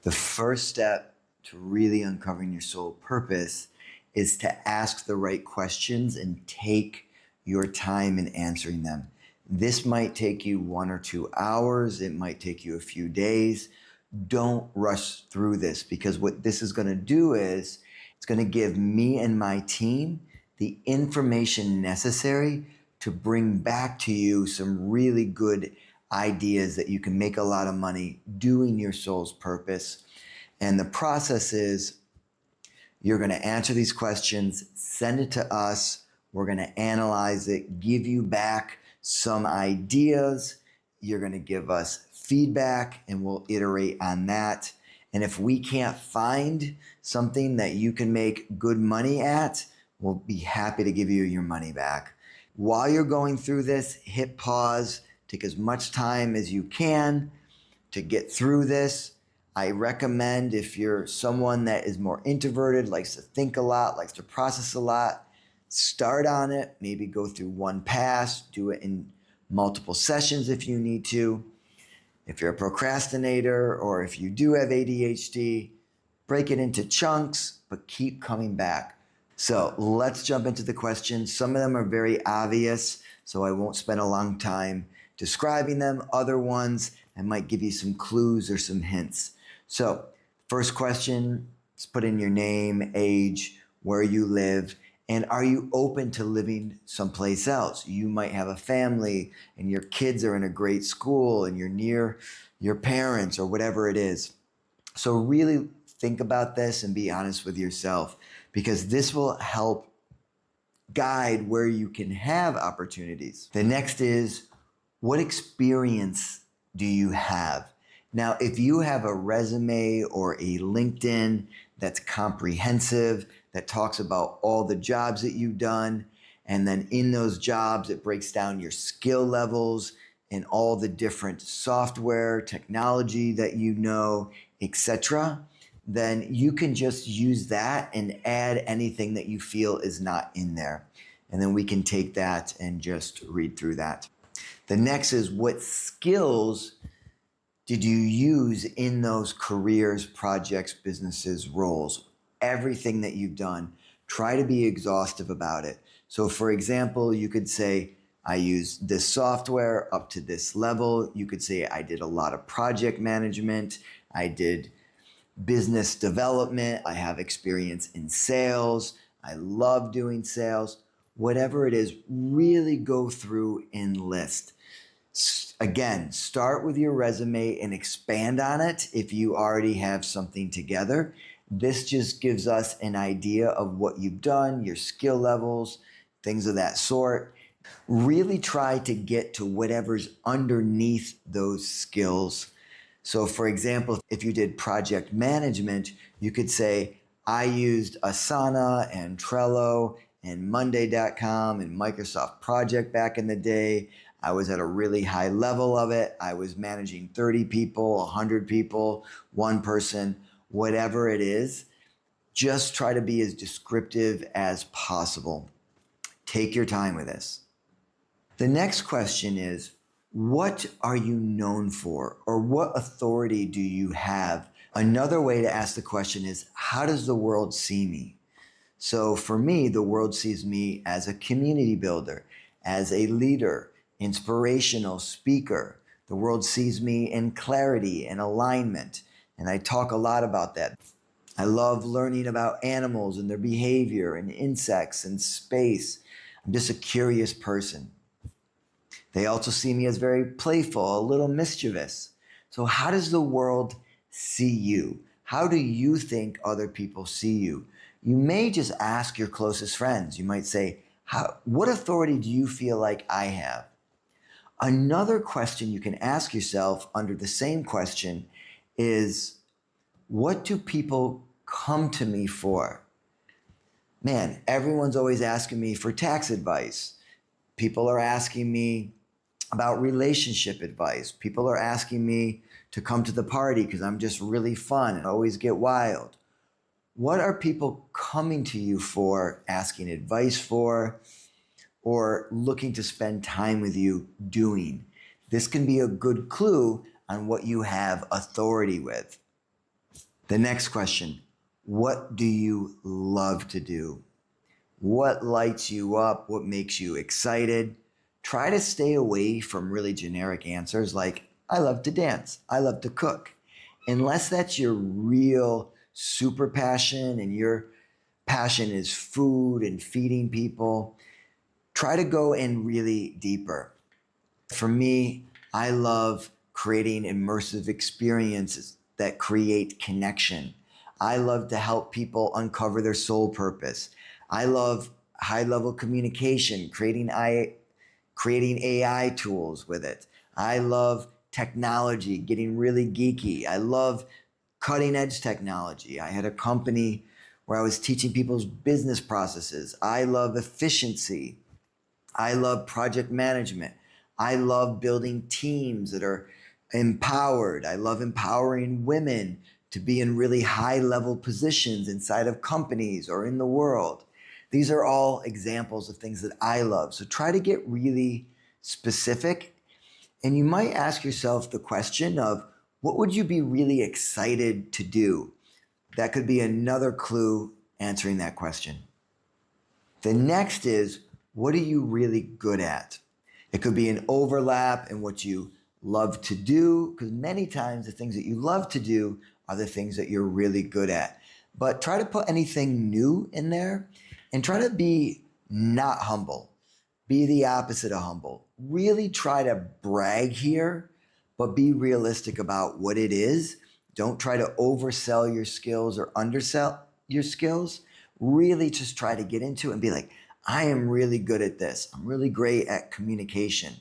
The first step to really uncovering your soul purpose is to ask the right questions and take your time in answering them. This might take you 1 or 2 hours. It might take you a few days. Don't rush through this, because what this is going to do is it's going to give me and my team the information necessary to bring back to you some really good ideas that you can make a lot of money doing your soul's purpose. And the process is you're going to answer these questions, send it to us. We're going to analyze it, give you back some ideas. You're going to give us feedback and we'll iterate on that. And if we can't find something that you can make good money at, we'll be happy to give you your money back. While you're going through this, hit pause, take as much time as you can to get through this. I recommend, if you're someone that is more introverted, likes to think a lot, likes to process a lot, start on it, maybe go through one pass, do it in multiple sessions if you need to. If you're a procrastinator or if you do have ADHD, break it into chunks, but keep coming back. So let's jump into the questions. Some of them are very obvious, so I won't spend a long time describing them. Other ones, I might give you some clues or some hints. So first question is put in your name, age, where you live, and are you open to living someplace else? You might have a family and your kids are in a great school and you're near your parents or whatever it is. So really think about this and be honest with yourself, because this will help guide where you can have opportunities. The next is, what experience do you have? Now, if you have a resume or a LinkedIn that's comprehensive, that talks about all the jobs that you've done, and then in those jobs, it breaks down your skill levels and all the different software, technology that you know, etc., then you can just use that and add anything that you feel is not in there. And then we can take that and just read through that. The next is, what skills did you use in those careers, projects, businesses, roles? Everything that you've done, try to be exhaustive about it. So for example, you could say, I used this software up to this level. You could say, I did a lot of project management. I did business development. I have experience in sales. I love doing sales. Whatever it is, really go through and list. Again, start with your resume and expand on it if you already have something together. This just gives us an idea of what you've done, your skill levels, things of that sort. Really try to get to whatever's underneath those skills. So for example, if you did project management, you could say, I used Asana and Trello and Monday.com and Microsoft Project back in the day. I was at a really high level of it. I was managing 30 people, 100 people, one person, whatever it is. Just try to be as descriptive as possible. Take your time with this. The next question is, what are you known for, or what authority do you have? Another way to ask the question is, how does the world see me? So for me, the world sees me as a community builder, as a leader, inspirational speaker. The world sees me in clarity and alignment, and I talk a lot about that. I love learning about animals and their behavior and insects and space. I'm just a curious person. They also see me as very playful, a little mischievous. So how does the world see you? How do you think other people see you? You may just ask your closest friends. You might say, what authority do you feel like I have? Another question you can ask yourself under the same question is, what do people come to me for? Man, everyone's always asking me for tax advice. People are asking me about relationship advice. People are asking me to come to the party because I'm just really fun and always get wild. What are people coming to you for, asking advice for, or looking to spend time with you doing? This can be a good clue on what you have authority with. The next question, what do you love to do? What lights you up? What makes you excited? Try to stay away from really generic answers like, I love to dance, I love to cook. Unless that's your real super passion and your passion is food and feeding people, try to go in really deeper. For me, I love creating immersive experiences that create connection. I love to help people uncover their soul purpose. I love high level communication, creating AI tools with it. I love technology, getting really geeky. I love cutting edge technology. I had a company where I was teaching people's business processes. I love efficiency. I love project management. I love building teams that are empowered. I love empowering women to be in really high level positions inside of companies or in the world. These are all examples of things that I love. So try to get really specific. And you might ask yourself the question of, what would you be really excited to do? That could be another clue answering that question. The next is, what are you really good at? It could be an overlap in what you love to do, because many times the things that you love to do are the things that you're really good at. But try to put anything new in there and try to be not humble. Be the opposite of humble. Really try to brag here, but be realistic about what it is. Don't try to oversell your skills or undersell your skills. Really just try to get into it and be like, I am really good at this. I'm really great at communication.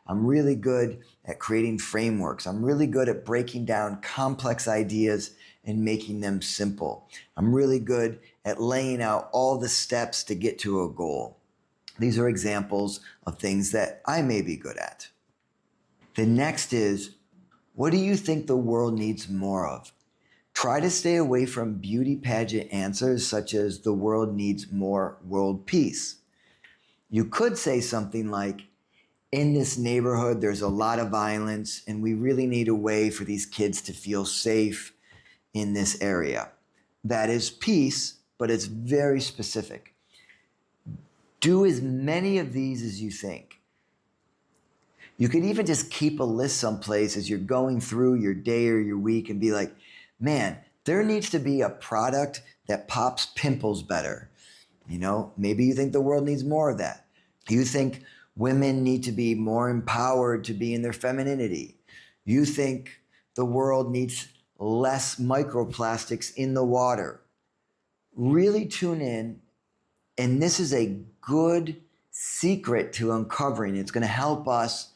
I'm really good at creating frameworks. I'm really good at breaking down complex ideas and making them simple. I'm really good at laying out all the steps to get to a goal. These are examples of things that I may be good at. The next is, what do you think the world needs more of? Try to stay away from beauty pageant answers such as the world needs more world peace. You could say something like, in this neighborhood, there's a lot of violence, and we really need a way for these kids to feel safe in this area. That is peace, but it's very specific. Do as many of these as you think. You could even just keep a list someplace as you're going through your day or your week and be like, man, there needs to be a product that pops pimples better. Maybe you think the world needs more of that. You think women need to be more empowered to be in their femininity. You think the world needs less microplastics in the water. Really tune in, and this is a good secret to uncovering. It's going to help us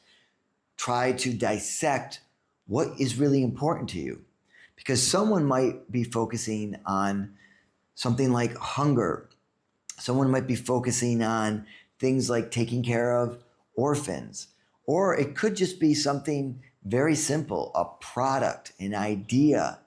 try to dissect what is really important to you. Because someone might be focusing on something like hunger. Someone might be focusing on things like taking care of orphans. Or it could just be something very simple, a product, an idea.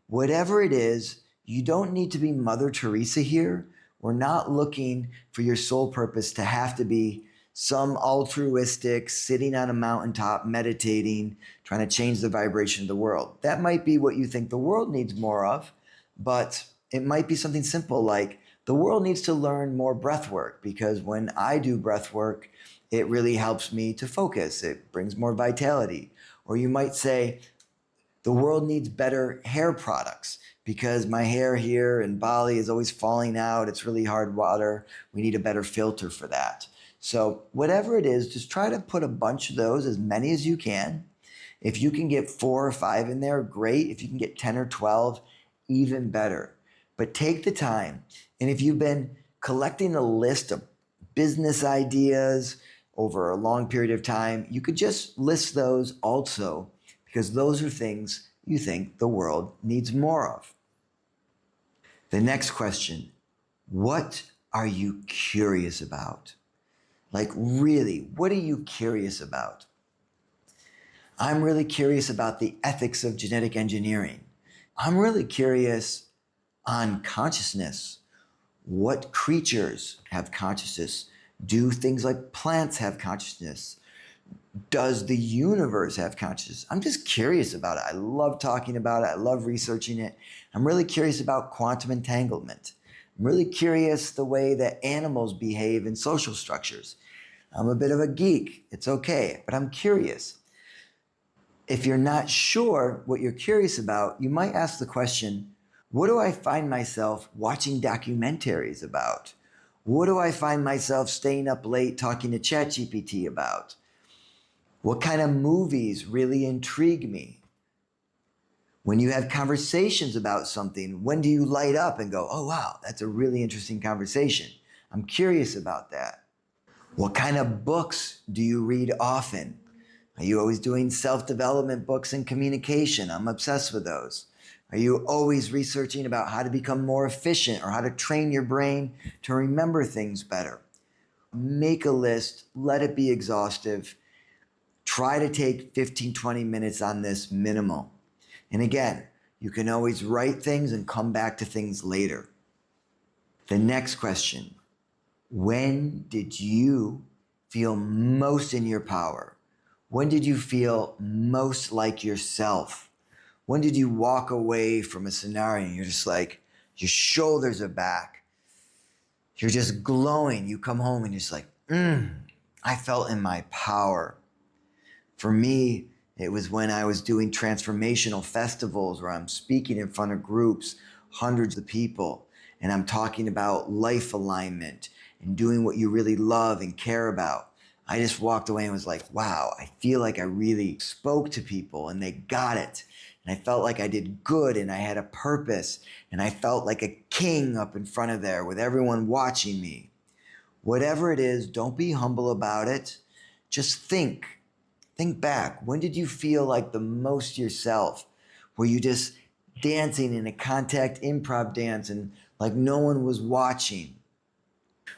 Whatever it is, you don't need to be Mother Teresa here. We're not looking for your sole purpose to have to be some altruistic, sitting on a mountaintop, meditating, trying to change the vibration of the world. That might be what you think the world needs more of, but it might be something simple like, the world needs to learn more breath work, because when I do breath work, it really helps me to focus. It brings more vitality. Or you might say, the world needs better hair products because my hair here in Bali is always falling out. It's really hard water. We need a better filter for that. So whatever it is, just try to put a bunch of those, as many as you can. If you can get 4 or 5 in there, great. If you can get 10 or 12, even better. But take the time. And if you've been collecting a list of business ideas over a long period of time, you could just list those also, because those are things you think the world needs more of. The next question, what are you curious about? Like really, what are you curious about? I'm really curious about the ethics of genetic engineering. I'm really curious on consciousness. What creatures have consciousness? Do things like plants have consciousness? Does the universe have consciousness? I'm just curious about it. I love talking about it. I love researching it. I'm really curious about quantum entanglement. I'm really curious the way that animals behave in social structures. I'm a bit of a geek. It's okay, but I'm curious. If you're not sure what you're curious about, you might ask the question, what do I find myself watching documentaries about? What do I find myself staying up late talking to ChatGPT about? What kind of movies really intrigue me? When you have conversations about something, when do you light up and go, oh, wow, that's a really interesting conversation? I'm curious about that. What kind of books do you read often? Are you always doing self-development books and communication? I'm obsessed with those. Are you always researching about how to become more efficient or how to train your brain to remember things better? Make a list, let it be exhaustive. Try to take 15, 20 minutes on this minimal. And again, you can always write things and come back to things later. The next question, when did you feel most in your power? When did you feel most like yourself? When did you walk away from a scenario and you're just like, your shoulders are back. You're just glowing. You come home and you're just like, I felt in my power. For me, it was when I was doing transformational festivals where I'm speaking in front of groups, hundreds of people, and I'm talking about life alignment and doing what you really love and care about. I just walked away and was like, wow, I feel like I really spoke to people and they got it. And I felt like I did good and I had a purpose and I felt like a king up in front of there with everyone watching me. Whatever it is, don't be humble about it. Just think. Think back. When did you feel like the most yourself? Were you just dancing in a contact improv dance and like no one was watching?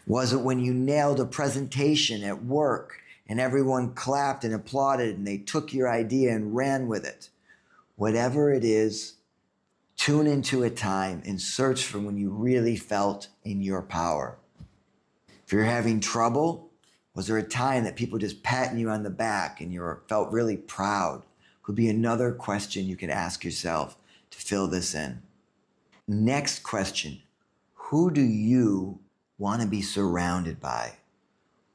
Was it when you nailed a presentation at work and everyone clapped and applauded and they took your idea and ran with it? Whatever it is, tune into a time and search for when you really felt in your power. If you're having trouble, was there a time that people just patting you on the back and you felt really proud? Could be another question you could ask yourself to fill this in. Next question, who do you want to be surrounded by?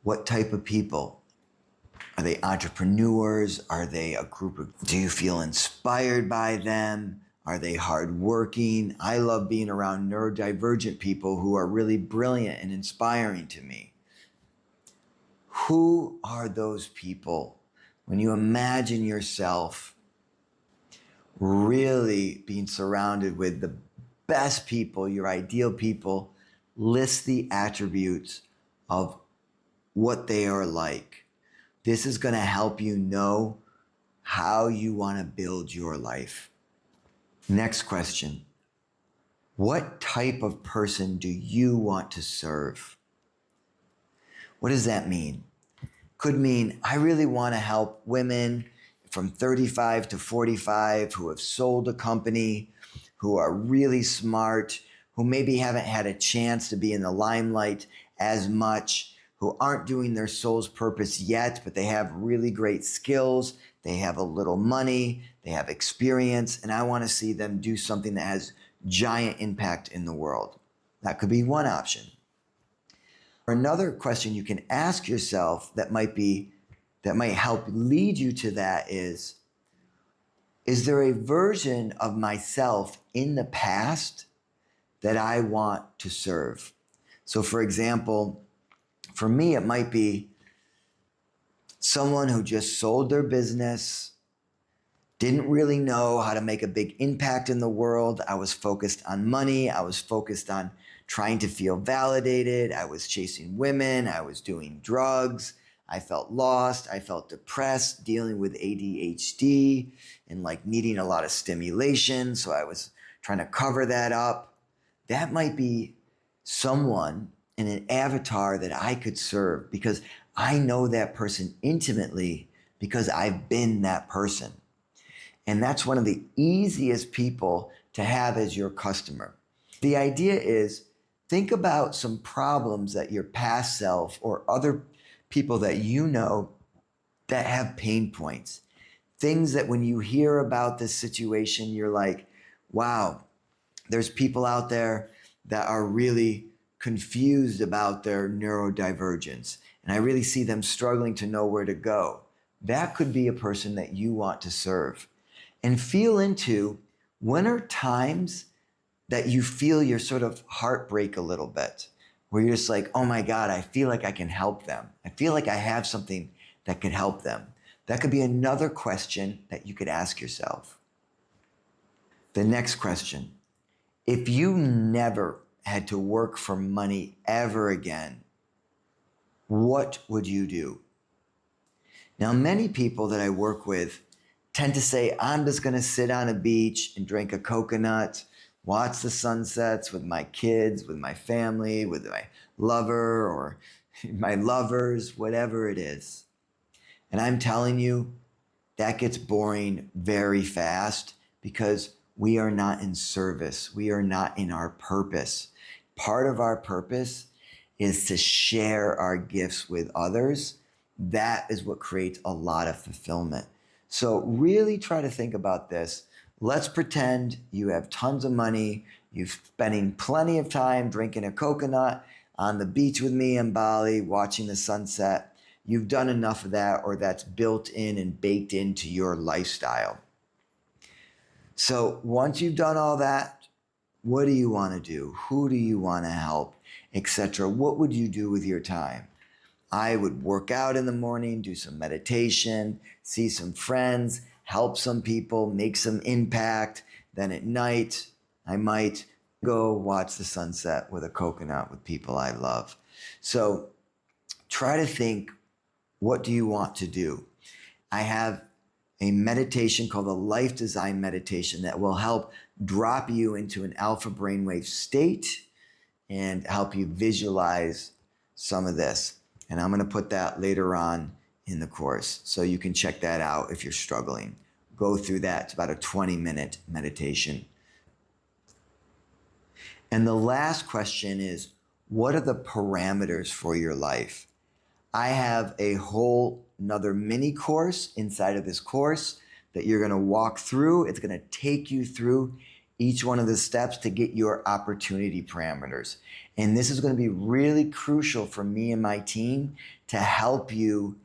What type of people? Are they entrepreneurs? Are they a group of, do you feel inspired by them? Are they hardworking? I love being around neurodivergent people who are really brilliant and inspiring to me. Who are those people? When you imagine yourself really being surrounded with the best people, your ideal people, list the attributes of what they are like. This is going to help you know how you want to build your life. Next question. What type of person do you want to serve? What does that mean? Could mean I really want to help women from 35 to 45 who have sold a company, who are really smart, who maybe haven't had a chance to be in the limelight as much, who aren't doing their soul's purpose yet, but they have really great skills, they have a little money, they have experience, and I want to see them do something that has giant impact in the world. That could be one option. Another question you can ask yourself that might help lead you to that is there a version of myself in the past that I want to serve? So for example, for me, it might be someone who just sold their business, didn't really know how to make a big impact in the world. I was focused on money. I was focused on trying to feel validated. I was chasing women. I was doing drugs. I felt lost. I felt depressed, dealing with ADHD and like needing a lot of stimulation. So I was trying to cover that up. That might be someone in an avatar that I could serve because I know that person intimately because I've been that person. And that's one of the easiest people to have as your customer. The idea is think about some problems that your past self or other people that you know that have pain points. Things that when you hear about this situation, you're like, wow, there's people out there that are really confused about their neurodivergence. And I really see them struggling to know where to go. That could be a person that you want to serve. And feel into, when are times that you feel your sort of heartbreak a little bit, where you're just like, oh my God, I feel like I can help them. I feel like I have something that could help them. That could be another question that you could ask yourself. The next question: if you never had to work for money ever again, what would you do? Now, many people that I work with tend to say, I'm just going to sit on a beach and drink a coconut, watch the sunsets with my kids, with my family, with my lover or my lovers, whatever it is. And I'm telling you, that gets boring very fast because we are not in service. We are not in our purpose. Part of our purpose is to share our gifts with others. That is what creates a lot of fulfillment. So really try to think about this. Let's pretend you have tons of money. You're spending plenty of time drinking a coconut on the beach with me in Bali, watching the sunset. You've done enough of that, or that's built in and baked into your lifestyle. So once you've done all that, what do you want to do? Who do you want to help, etc.? What would you do with your time? I would work out in the morning, do some meditation, see some friends, help some people, make some impact. Then at night, I might go watch the sunset with a coconut with people I love. So try to think, what do you want to do? I have a meditation called the Life Design Meditation that will help drop you into an alpha brainwave state and help you visualize some of this. And I'm going to put that later on in the course, so you can check that out if you're struggling. Go through that. It's about a 20-minute meditation. And the last question is, what are the parameters for your life? I have a whole another mini course inside of this course that you're going to walk through. It's going to take you through each one of the steps to get your opportunity parameters. And this is going to be really crucial for me and my team to help you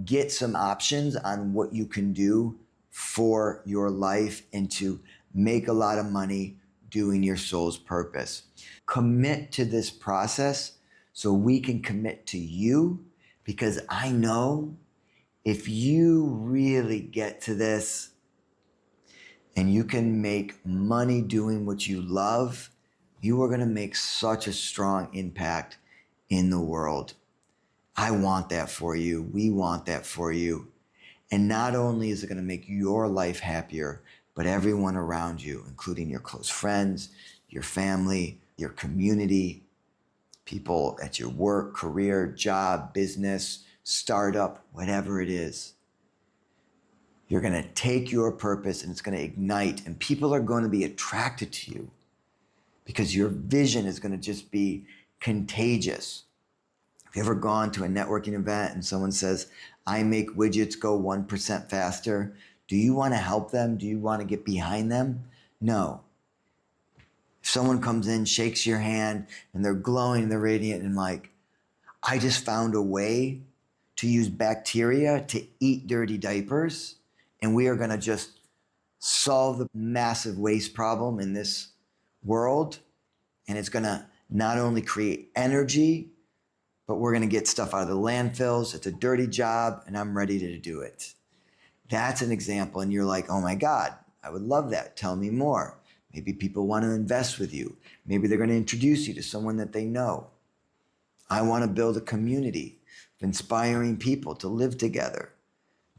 get some options on what you can do for your life and to make a lot of money doing your soul's purpose. Commit to this process so we can commit to you, because I know if you really get to this and you can make money doing what you love, you are going to make such a strong impact in the world. I want that for you. We want that for you. And not only is it going to make your life happier, but everyone around you, including your close friends, your family, your community, people at your work, career, job, business, startup, whatever it is. You're going to take your purpose and it's going to ignite, and people are going to be attracted to you because your vision is going to just be contagious. Have you ever gone to a networking event and someone says, I make widgets go 1% faster? Do you want to help them? Do you want to get behind them? No. If someone comes in, shakes your hand, and they're glowing, they're radiant, and like, I just found a way to use bacteria to eat dirty diapers, and we are going to just solve the massive waste problem in this world. And it's going to not only create energy, but we're going to get stuff out of the landfills. It's a dirty job, and I'm ready to do it. That's an example. And you're like, oh my God, I would love that. Tell me more. Maybe people want to invest with you. Maybe they're going to introduce you to someone that they know. I want to build a community of inspiring people to live together.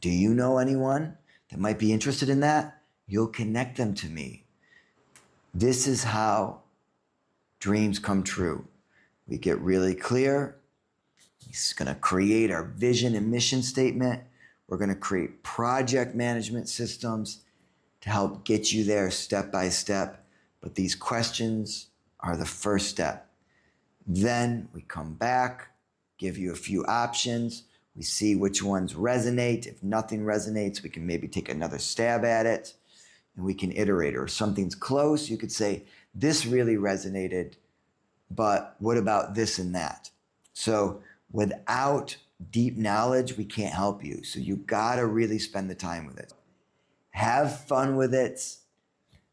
Do you know anyone that might be interested in that? You'll connect them to me. This is how dreams come true. We get really clear. He's going to create our vision and mission statement. We're going to create project management systems to help get you there step by step. But these questions are the first step. Then we come back, give you a few options. We see which ones resonate. If nothing resonates, we can maybe take another stab at it and we can iterate. Or if something's close, you could say, this really resonated, but what about this and that? So without deep knowledge, we can't help you. So you gotta really spend the time with it. Have fun with it,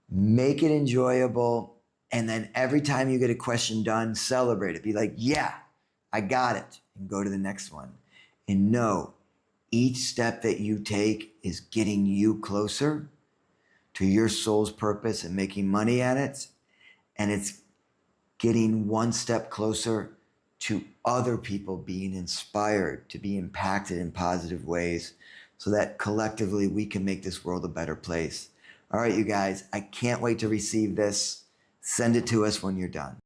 make it enjoyable, and then every time you get a question done, celebrate it. Be like, yeah, I got it, and go to the next one. And know, each step that you take is getting you closer to your soul's purpose and making money at it. And it's getting one step closer to other people being inspired to be impacted in positive ways so that collectively we can make this world a better place. All right, you guys, I can't wait to receive this. Send it to us when you're done.